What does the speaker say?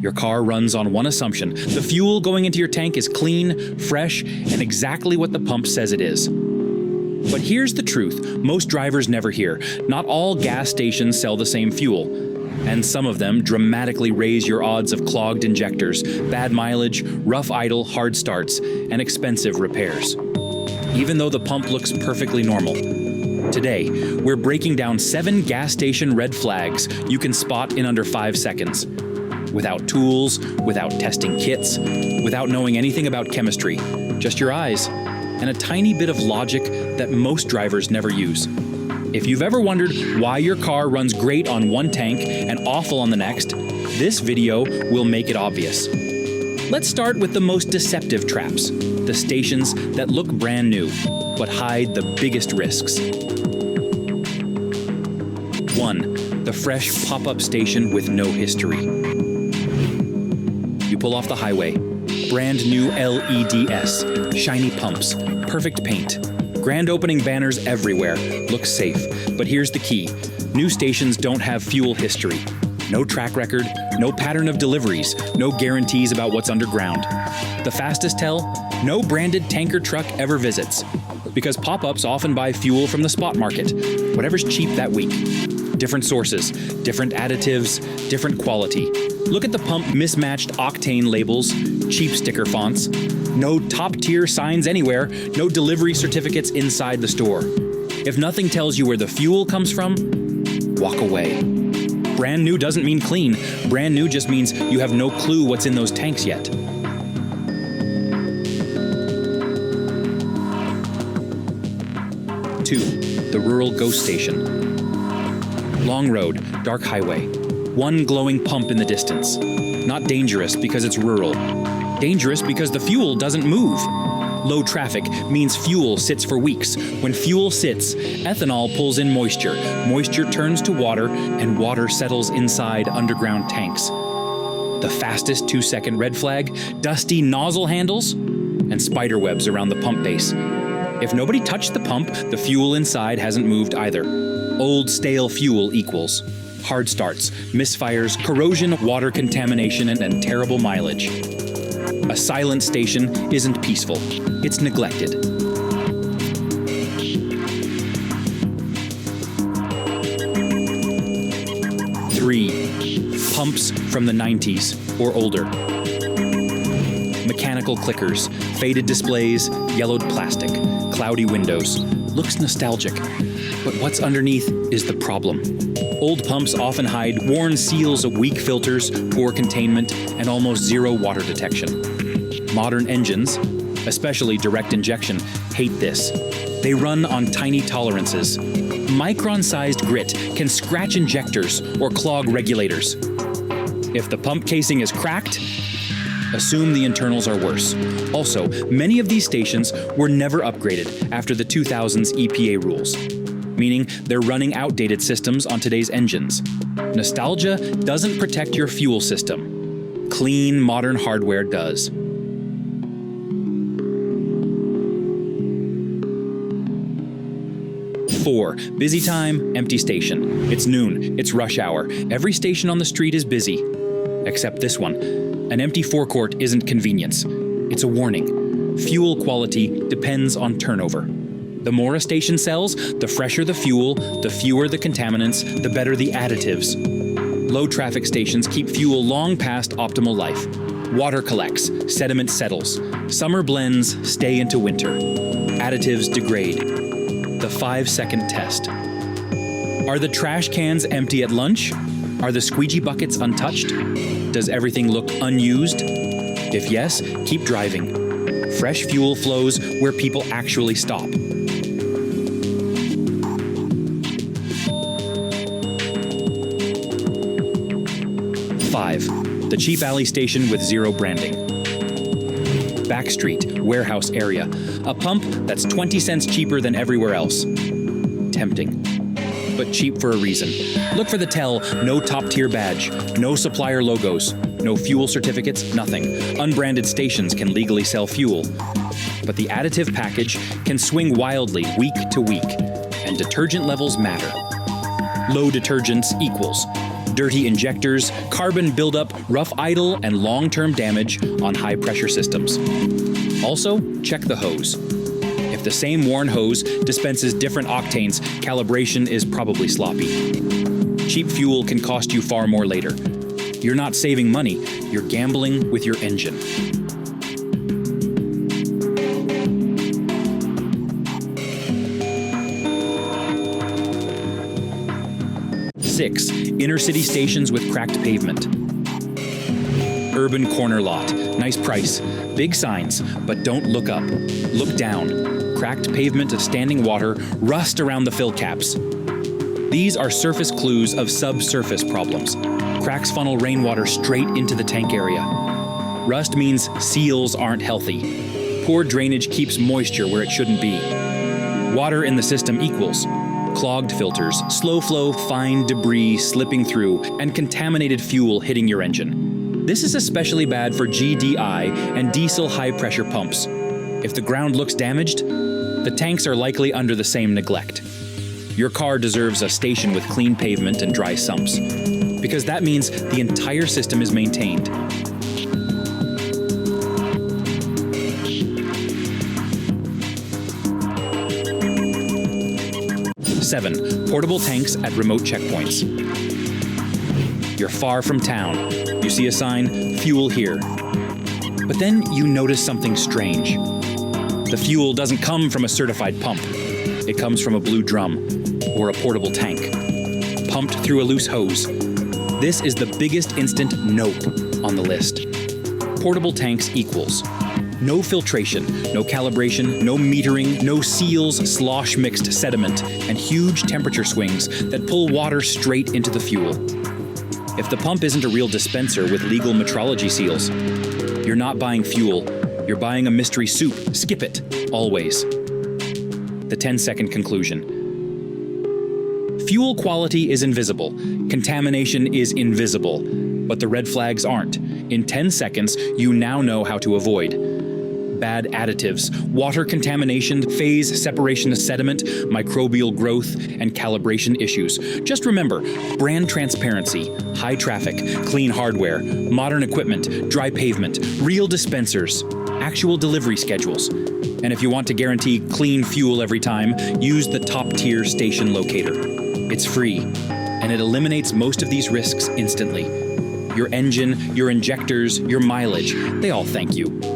Your car runs on one assumption: the fuel going into your tank is clean, fresh, and exactly what the pump says it is. But here's the truth most drivers never hear. Not all gas stations sell the same fuel, and some of them dramatically raise your odds of clogged injectors, bad mileage, rough idle, hard starts, and expensive repairs. Even though the pump looks perfectly normal. Today, we're breaking down 7 gas station red flags you can spot in under 5 seconds. Without tools, without testing kits, without knowing anything about chemistry, just your eyes and a tiny bit of logic that most drivers never use. If you've ever wondered why your car runs great on one tank and awful on the next, this video will make it obvious. Let's start with the most deceptive traps, the stations that look brand new, but hide the biggest risks. 1. The fresh pop-up station with no history. You pull off the highway. Brand new LEDs, shiny pumps, perfect paint, grand opening banners everywhere. Looks safe, but here's the key. New stations don't have fuel history. No track record, no pattern of deliveries, no guarantees about what's underground. The fastest tell? No branded tanker truck ever visits. Because pop-ups often buy fuel from the spot market, whatever's cheap that week. Different sources, different additives, different quality. Look at the pump mismatched octane labels, cheap sticker fonts, no top-tier signs anywhere, no delivery certificates inside the store. If nothing tells you where the fuel comes from, walk away. Brand new doesn't mean clean. Brand new just means you have no clue what's in those tanks yet. Two, the rural ghost station. Long road, dark highway. One glowing pump in the distance. Not dangerous because it's rural. Dangerous because the fuel doesn't move. Low traffic means fuel sits for weeks. When fuel sits, ethanol pulls in moisture. Moisture turns to water, and water settles inside underground tanks. The fastest 2-second red flag: dusty nozzle handles and spider webs around the pump base. If nobody touched the pump, the fuel inside hasn't moved either. Old, stale fuel equals hard starts, misfires, corrosion, water contamination, and terrible mileage. A silent station isn't peaceful. It's neglected. 3. Pumps from the 90s or older. Mechanical clickers, faded displays, yellowed plastic, cloudy windows. Looks nostalgic, but what's underneath is the problem. Old pumps often hide worn seals of weak filters, poor containment, and almost zero water detection. Modern engines, especially direct injection, hate this. They run on tiny tolerances. Micron-sized grit can scratch injectors or clog regulators. If the pump casing is cracked, assume the internals are worse. Also, many of these stations were never upgraded after the 2000s EPA rules, meaning they're running outdated systems on today's engines. Nostalgia doesn't protect your fuel system. Clean, modern hardware does. 4. Busy time, empty station. It's noon, it's rush hour. Every station on the street is busy, except this one. An empty forecourt isn't convenience. It's a warning. Fuel quality depends on turnover. The more a station sells, the fresher the fuel, the fewer the contaminants, the better the additives. Low traffic stations keep fuel long past optimal life. Water collects, sediment settles. Summer blends stay into winter. Additives degrade. The 5-second test. Are the trash cans empty at lunch? Are the squeegee buckets untouched? Does everything look unused? If yes, keep driving. Fresh fuel flows where people actually stop. 5. The cheap alley station with zero branding. Backstreet, warehouse area. A pump that's 20 cents cheaper than everywhere else. Tempting. But cheap for a reason. Look for the tell: no top-tier badge, no supplier logos, no fuel certificates, nothing. Unbranded stations can legally sell fuel. But the additive package can swing wildly week to week, and detergent levels matter. Low detergents equals dirty injectors, carbon buildup, rough idle, and long-term damage on high-pressure systems. Also, check the hose. If the same worn hose dispenses different octanes, calibration is probably sloppy. Cheap fuel can cost you far more later. You're not saving money, you're gambling with your engine. 6. Inner-city stations with cracked pavement. Urban corner lot. Nice price. Big signs, but don't look up. Look down. Cracked pavement of standing water, rust around the fill caps. These are surface clues of subsurface problems. Cracks funnel rainwater straight into the tank area. Rust means seals aren't healthy. Poor drainage keeps moisture where it shouldn't be. Water in the system equals clogged filters, slow flow, fine debris slipping through, and contaminated fuel hitting your engine. This is especially bad for GDI and diesel high-pressure pumps. If the ground looks damaged, the tanks are likely under the same neglect. Your car deserves a station with clean pavement and dry sumps, because that means the entire system is maintained. 7. Portable tanks at remote checkpoints. You're far from town. You see a sign, fuel here. But then you notice something strange. The fuel doesn't come from a certified pump. It comes from a blue drum, or a portable tank, pumped through a loose hose. This is the biggest instant nope on the list. Portable tanks equals no filtration, no calibration, no metering, no seals, slosh-mixed sediment, and huge temperature swings that pull water straight into the fuel. If the pump isn't a real dispenser with legal metrology seals, you're not buying fuel, you're buying a mystery soup. Skip it, always. The 10-second conclusion. Fuel quality is invisible, contamination is invisible, but the red flags aren't. In 10 seconds, you now know how to avoid bad additives, water contamination, phase separation of sediment, microbial growth, and calibration issues. Just remember, brand transparency, high traffic, clean hardware, modern equipment, dry pavement, real dispensers, actual delivery schedules. And if you want to guarantee clean fuel every time, use the top-tier station locator. It's free, and it eliminates most of these risks instantly. Your engine, your injectors, your mileage, they all thank you.